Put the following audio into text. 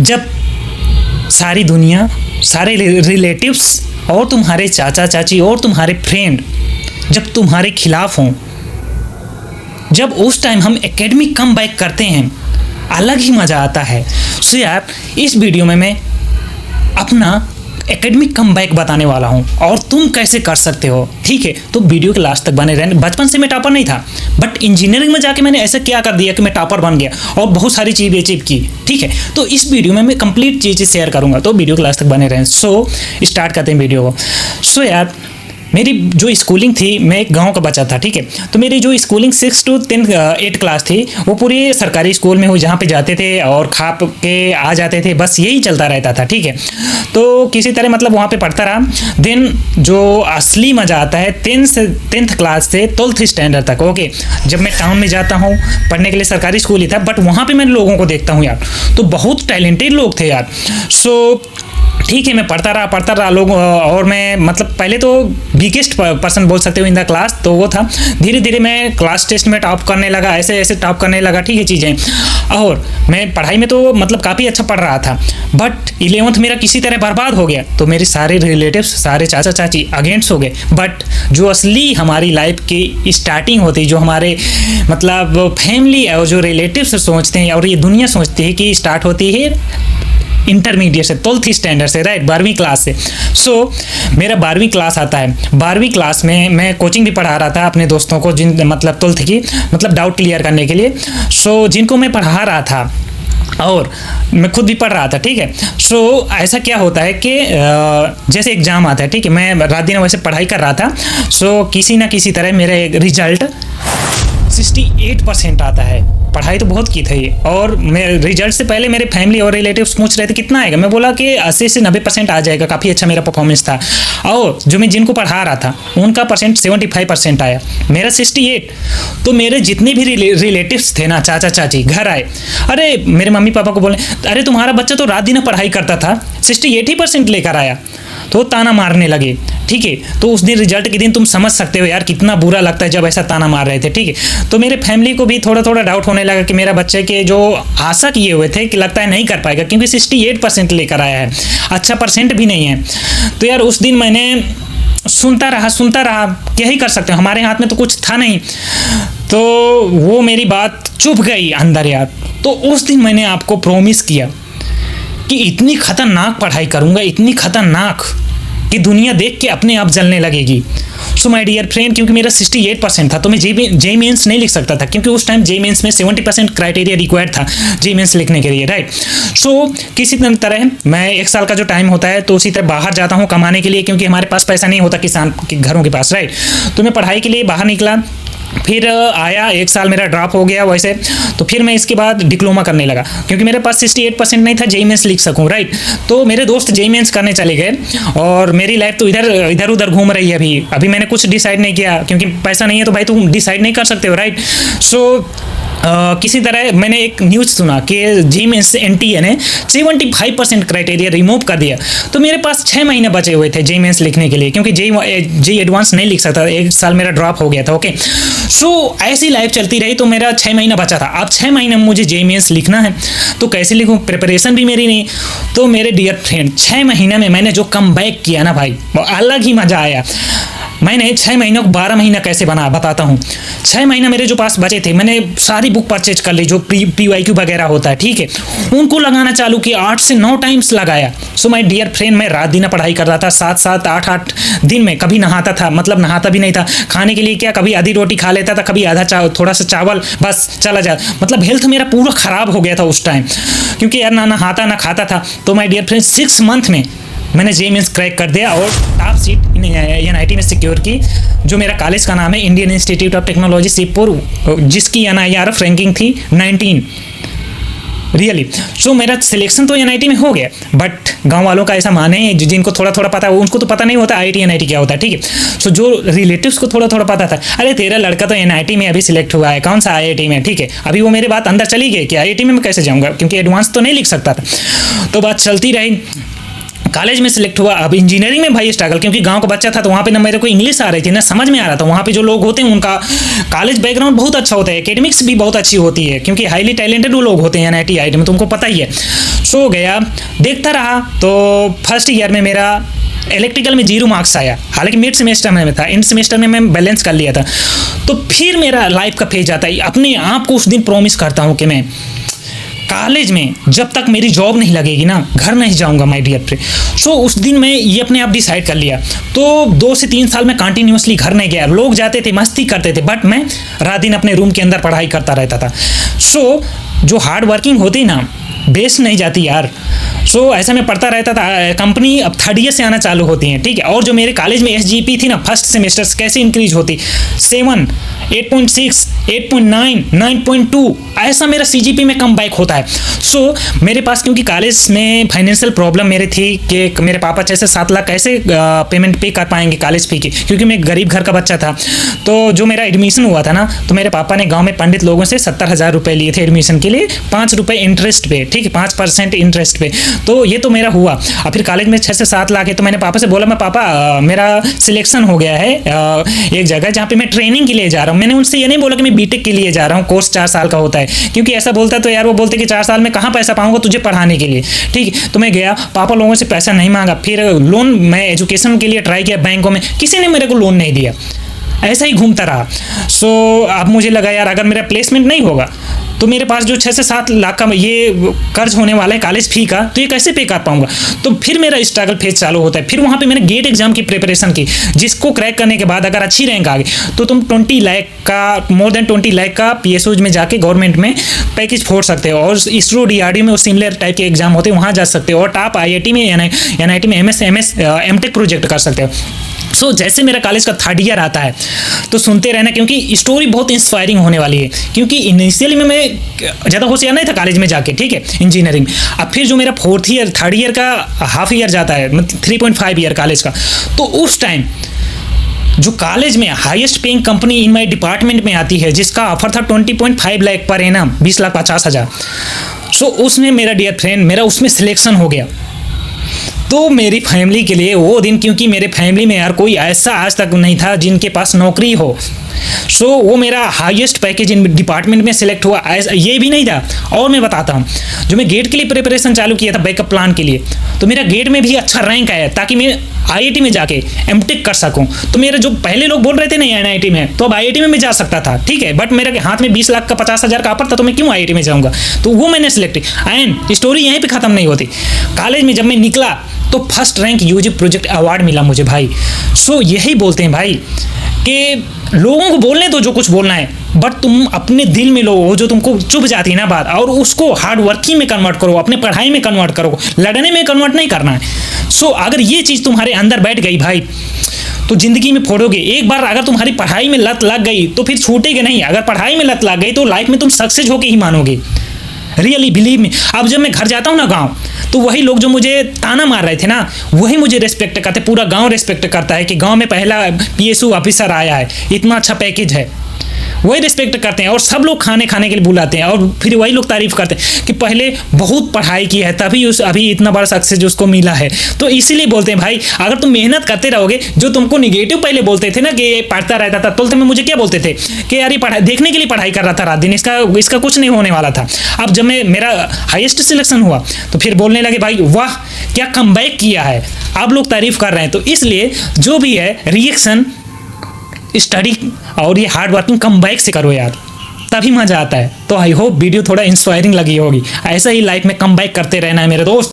जब सारी दुनिया, सारे रिलेटिव्स और तुम्हारे चाचा चाची और तुम्हारे फ्रेंड जब तुम्हारे खिलाफ हों, जब उस टाइम हम एकेडमिक कम बैक करते हैं, अलग ही मज़ा आता है। सो यार, इस वीडियो में मैं अपना एकेडमिक कम बैक बताने वाला हूँ और तुम कैसे कर सकते हो। ठीक है, तो वीडियो के लास्ट तक बने रहने। बचपन से मैं टॉपर नहीं था, बट इंजीनियरिंग में जाके मैंने ऐसा क्या कर दिया कि मैं टॉपर बन गया और बहुत सारी चीज़ें अचीव की। ठीक है, तो इस वीडियो में मैं कंप्लीट चीज़ें शेयर करूँगा, तो वीडियो के लास्ट तक बने रहें। सो स्टार्ट करते हैं वीडियो को। सो यार, मेरी जो स्कूलिंग थी, मैं एक गांव का बच्चा था। ठीक है, तो मेरी जो स्कूलिंग 6 to 8 क्लास थी वो पूरी सरकारी स्कूल में हुई, जहाँ पे जाते थे और खा के आ जाते थे, बस यही चलता रहता था। ठीक है, तो किसी तरह मतलब वहाँ पे पढ़ता रहा। देन जो असली मज़ा आता है 10th क्लास से 12th स्टैंडर्ड तक। ओके, जब मैं टाउन में जाता हूँ पढ़ने के लिए, सरकारी स्कूल ही था, बट वहाँ पर मैं लोगों को देखता हूँ यार, तो बहुत टैलेंटेड लोग थे यार। सो ठीक है, मैं पढ़ता रहा लोग, और मैं मतलब पहले तो बिगेस्ट पर्सन बोल सकते हो इन द क्लास, तो वो था। धीरे धीरे मैं क्लास टेस्ट में टॉप करने लगा, ऐसे ऐसे टॉप करने लगा। ठीक है चीज़ें, और मैं पढ़ाई में तो मतलब काफ़ी अच्छा पढ़ रहा था, बट 11th मेरा किसी तरह बर्बाद हो गया। तो मेरे सारे रिलेटिव्स, सारे चाचा चाची अगेंस्ट हो गए। बट जो असली हमारी लाइफ की स्टार्टिंग होती, जो हमारे मतलब फैमिली और जो रिलेटिव्स सोचते हैं और ये दुनिया सोचती है कि स्टार्ट होती है इंटरमीडिएट से, 12th स्टैंडर्ड से, राइट, 12वीं क्लास से। सो मेरा 12वीं क्लास आता है। 12वीं क्लास में मैं कोचिंग भी पढ़ा रहा था अपने दोस्तों को, जिन मतलब 12th की मतलब डाउट क्लियर करने के लिए। सो जिनको मैं पढ़ा रहा था और मैं खुद भी पढ़ रहा था। ठीक है, सो ऐसा क्या होता है कि जैसे एग्ज़ाम आता है, ठीक है, मैं रात दिन वैसे पढ़ाई कर रहा था। सो किसी ना किसी तरह मेरा रिजल्ट 68% आता है। पढ़ाई तो बहुत की थी, और मैं रिजल्ट से पहले मेरे फैमिली और रिलेटिव्स पूछ रहे थे कितना आएगा। मैं बोला कि 80 से 90% आ जाएगा, काफ़ी अच्छा मेरा परफॉर्मेंस था। और जो मैं जिनको पढ़ा रहा था उनका परसेंट 75% आया, मेरा 68। तो मेरे जितने भी रिलेटिव्स थे ना, चाचा चाची, घर आए, अरे मेरे मम्मी पापा को बोले, अरे तुम्हारा बच्चा तो रात दिन पढ़ाई करता था, 68% लेकर आया। तो ताना मारने लगे। ठीक है, तो उस दिन रिजल्ट के दिन तुम समझ सकते हो यार कितना बुरा लगता है जब ऐसा ताना मार रहे थे। ठीक है, तो मेरे फैमिली को भी थोड़ा थोड़ा डाउट होने लगा कि मेरा बच्चे के जो आशा किए हुए थे कि लगता है नहीं कर पाएगा, क्योंकि 68% लेकर आया है, अच्छा परसेंट भी नहीं है। तो यार उस दिन मैंने सुनता रहा, क्या ही कर सकते हो, हमारे हाथ में तो कुछ था नहीं। तो वो मेरी बात चुभ गई अंदर यार। तो उस दिन मैंने आपको प्रॉमिस किया कि इतनी खतरनाक पढ़ाई करूंगा, इतनी खतरनाक कि दुनिया देख के अपने आप जलने लगेगी। सो माय डियर फ्रेंड, क्योंकि मेरा 68% था, तो मैं जे मेंस नहीं लिख सकता था, क्योंकि उस टाइम जे मेंस में 70% क्राइटेरिया रिक्वायर्ड था जे मेंस लिखने के लिए, राइट। सो किसी तरह मैं 1 साल का जो टाइम होता है, तो उसी तरह बाहर जाता हूँ कमाने के लिए, क्योंकि हमारे पास पैसा नहीं होता किसान के घरों के पास, राइट। तो मैं पढ़ाई के लिए बाहर निकला, फिर आया 1 साल मेरा ड्रॉप हो गया वैसे। तो फिर मैं इसके बाद डिप्लोमा करने लगा, क्योंकि मेरे पास 68% नहीं था जे मेंस लिख सकूं, राइट। तो मेरे दोस्त जे मेंस करने चले गए और मेरी लाइफ तो इधर उधर घूम रही है। अभी मैंने कुछ डिसाइड नहीं किया, क्योंकि पैसा नहीं है तो भाई तुम डिसाइड नहीं कर सकते हो, राइट। सो किसी तरह मैंने एक न्यूज़ सुना कि जे मेंस से एनटीए ने 75% क्राइटेरिया रिमूव कर दिया। तो मेरे पास 6 महीने बचे हुए थे जे मेंस लिखने के लिए, क्योंकि जे एडवांस नहीं लिख सकता, 1 साल मेरा ड्रॉप हो गया था। ओके, सो ऐसी लाइफ चलती रही, तो मेरा 6 महीना बचा था। अब 6 महीने में मुझे जे मेंस लिखना है, तो कैसे लिखूँ, प्रिपरेशन भी मेरी नहीं। तो मेरे डियर फ्रेंड, 6 महीने में मैंने जो कम बैक किया ना भाई, वो अलग ही मज़ा आया। मैंने 6 महीनों को 12 महीना कैसे बताता हूँ। 6 महीना मेरे जो पास बचे थे, मैंने सारी बुक परचेज कर ली, जो PYQ वगैरह होता है, ठीक है, उनको लगाना चालू किया, 8 से 9 टाइम्स लगाया। सो माय डियर फ्रेंड, मैं रात दिन पढ़ाई कर रहा था, 7-7, 8-8 दिन में। कभी नहाता था, मतलब नहाता भी नहीं था। खाने के लिए क्या, कभी आधी रोटी खा लेता था, कभी आधा थोड़ा सा चावल, बस चला जा। मतलब हेल्थ मेरा पूरा ख़राब हो गया था उस टाइम, क्योंकि यार ना नहाता ना खाता था। तो माय डियर फ्रेंड, 6 मंथ में मैंने जे मेंस क्रैक कर दिया और टॉप सीट NIT में सिक्योर की। जो मेरा कॉलेज का नाम है Indian institute of technology Shivpur, जिसकी NIRF रैंकिंग थी 19 रियली। सो मेरा सिलेक्शन तो NIT में हो गया, बट गांव वालों का ऐसा माने हैं, जिनको थोड़ा थोड़ा पता है, उनको तो पता नहीं होता IIT NIT क्या होता है, ठीक है। सो जो रिलेटिव्स को थोड़ा थोड़ा पता था, अरे तेरा लड़का तो NIT में अभी सिलेक्ट हुआ है, कौन सा IIT में, ठीक है। अभी वो मेरी बात अंदर चली गई कि IIT में मैं कैसे जाऊँगा, क्योंकि एडवांस तो नहीं लिख सकता था। तो बात चलती रही, कॉलेज में सिलेक्ट हुआ। अब इंजीनियरिंग में भाई स्ट्रगल, क्योंकि गांव का बच्चा था तो वहाँ पे ना मेरे को इंग्लिश आ रही थी ना समझ में आ रहा था। वहाँ पे जो लोग होते हैं उनका कॉलेज बैकग्राउंड बहुत अच्छा होता है, एकेडमिक्स भी बहुत अच्छी होती है, क्योंकि हाईली टैलेंटेड वो लोग होते हैं NIT IIT में, तुमको पता ही है। सो गया देखता रहा, तो फर्स्ट ईयर में मेरा इलेक्ट्रिकल में 0 मार्क्स आया, हालांकि मिड सेमेस्टर में था, एंड सेमेस्टर में मैं बैलेंस कर लिया था। तो फिर मेरा लाइफ का फेज आता है, अपने आप को उस दिन प्रॉमिस करता हूँ कि मैं कॉलेज में जब तक मेरी जॉब नहीं लगेगी ना घर नहीं जाऊंगा माय डियर फ्रेंड। सो उस दिन मैं ये अपने आप डिसाइड कर लिया। तो 2 से 3 साल में कंटिन्यूसली घर नहीं गया। लोग जाते थे मस्ती करते थे, बट मैं रात दिन अपने रूम के अंदर पढ़ाई करता रहता था। सो जो हार्ड वर्किंग होती ना बेस्ट नहीं जाती यार। सो ऐसा मैं पढ़ता रहता था। कंपनी अब 3rd ईयर से आना चालू होती है, ठीक है। और जो मेरे कॉलेज में SGP थी ना फर्स्ट सेमेस्टर कैसे इंक्रीज होती, 7, 8.6, 8.9, 9.2 ऐसा मेरा CGP में कम बैक होता है। सो मेरे पास क्योंकि कॉलेज में फाइनेंशियल प्रॉब्लम मेरे थी कि मेरे पापा 6 से 7 लाख कैसे पेमेंट पे कर पाएंगे कॉलेज फी की, क्योंकि मैं गरीब घर का बच्चा था। तो जो मेरा एडमिशन हुआ था ना, तो मेरे पापा ने गाँव में पंडित लोगों से 70,000 रुपये लिए थे एडमिशन के लिए, 5 रुपये इंटरेस्ट पे, ठीक है, 5% इंटरेस्ट पे। तो ये तो मेरा हुआ। अब फिर कॉलेज में 6 से 7 लाख है। तो मैंने पापा से बोला, मैं पापा मेरा सिलेक्शन हो गया है एक जगह जहाँ पे मैं ट्रेनिंग के लिए जा रहा हूँ। मैंने उनसे ये नहीं बोला कि मैं बीटेक के लिए जा रहा हूँ, कोर्स 4 साल का होता है, क्योंकि ऐसा बोलता तो यार वो बोलते कि 4 साल में कहाँ पैसा पाऊंगा तुझे पढ़ाने के लिए, ठीक है। तो मैं गया, पापा लोगों से पैसा नहीं मांगा। फिर लोन मैं एजुकेशन के लिए ट्राई किया बैंकों में, किसी ने मेरे को लोन नहीं दिया, ऐसा ही घूमता रहा। सो अब मुझे लगा यार अगर मेरा प्लेसमेंट नहीं होगा तो मेरे पास जो 6 से 7 लाख का ये कर्ज होने वाला है कॉलेज फी का, तो ये कैसे पे कर पाऊंगा। तो फिर मेरा स्ट्रगल फेज चालू होता है। फिर वहाँ पे मैंने गेट एग्जाम की प्रिपरेशन की, जिसको क्रैक करने के बाद अगर अच्छी रैंक आ गई तो तुम 20 लाख का, मोर देन 20 लाख का PSOs में जाके गवर्नमेंट में पैकेज फोड़ सकते हो। और इसरो DRDO में सिमिलर टाइप के एग्जाम होते हैं, वहाँ जा सकते हो। और टॉप IIT में NIT में MS MTech प्रोजेक्ट कर सकते हो। सो जैसे मेरा कॉलेज का 3rd ईयर आता है तो सुनते रहना, क्योंकि स्टोरी बहुत इंस्पायरिंग होने वाली है। क्योंकि इनिशियली में मैं ज़्यादा होशियार नहीं था कॉलेज में जाके, ठीक है, इंजीनियरिंग। अब फिर जो मेरा 4th ईयर 3rd ईयर का हाफ ईयर जाता है, मतलब 3.5 ईयर कॉलेज का, तो उस टाइम जो कॉलेज में highest paying company in my department में आती है, जिसका ऑफर था 20.5 लाख पर एनम, 20,50,000। सो उसमें मेरा डियर फ्रेंड मेरा उसमें सिलेक्शन हो गया। तो मेरी फैमिली के लिए वो दिन, क्योंकि मेरे फैमिली में यार कोई ऐसा आज तक नहीं था जिनके पास नौकरी हो। सो वो मेरा हाईएस्ट पैकेज इन डिपार्टमेंट में सिलेक्ट हुआ, ये भी नहीं था। और मैं बताता हूँ, जो मैं गेट के लिए प्रिपरेशन चालू किया था बैकअप प्लान के लिए, तो मेरा गेट में भी अच्छा रैंक आया ताकि मैं IIT में जाके MTech कर सकूं। तो मेरे जो पहले लोग बोल रहे थे नहीं NIT में, तो अब IIT में मैं जा सकता था, ठीक है। बट मेरे हाथ में 20 लाख का 50,000 का ऑफर था, तो मैं क्यों IIT में जाऊंगा। तो वो मैंने सिलेक्ट। एंड स्टोरी यहीं पे खत्म नहीं होती। कॉलेज में जब मैं निकला तो first rank UG project award मिला मुझे भाई। सो यही बोलते हैं भाई कि लोगों को बोलने दो जो कुछ बोलना है, बट तुम अपने दिल में लो वो जो तुमको चुभ जाती है ना बात, और उसको हार्ड वर्किंग में कन्वर्ट करो, अपने पढ़ाई में कन्वर्ट करो, लड़ने में कन्वर्ट नहीं करना है। सो अगर ये चीज़ तुम्हारे अंदर बैठ गई भाई तो जिंदगी में फोड़ोगे। एक बार अगर तुम्हारी पढ़ाई में लत लग गई तो फिर छूटेगी नहीं। अगर पढ़ाई में लत लग गई तो लाइफ में तुम सक्सेस होके ही मानोगे, रियली बिलीव मी। अब जब मैं घर जाता हूँ ना गाँव, तो वही लोग जो मुझे ताना मार रहे थे ना, वही मुझे रिस्पेक्ट करते। पूरा गांव रिस्पेक्ट करता है कि गांव में पहला PSU ऑफिसर आया है, इतना अच्छा पैकेज है, वही रिस्पेक्ट करते हैं। और सब लोग खाने के लिए बुलाते हैं, और फिर वही लोग तारीफ करते हैं कि पहले बहुत पढ़ाई की है तभी अभी इतना बड़ा सक्सेस उसको मिला है। तो इसीलिए बोलते हैं भाई अगर तुम मेहनत करते रहोगे, जो तुमको निगेटिव पहले बोलते थे ना कि ये पढ़ता रहता था, तो में मुझे क्या बोलते थे कि यार ये पढ़ाई देखने के लिए पढ़ाई कर रहा था रात दिन, इसका कुछ नहीं होने वाला था। अब जब मेरा हाईएस्ट सिलेक्शन हुआ तो फिर बोलने लगे भाई वाह क्या कमबैक किया है, अब लोग तारीफ कर रहे हैं। तो इसलिए जो भी है रिएक्शन स्टडी और ये हार्ड वर्किंग कमबैक से करो यार, तभी मजा आता है। तो आई होप वीडियो थोड़ा इंस्पायरिंग लगी होगी। ऐसा ही लाइफ में कमबैक करते रहना है मेरे दोस्त।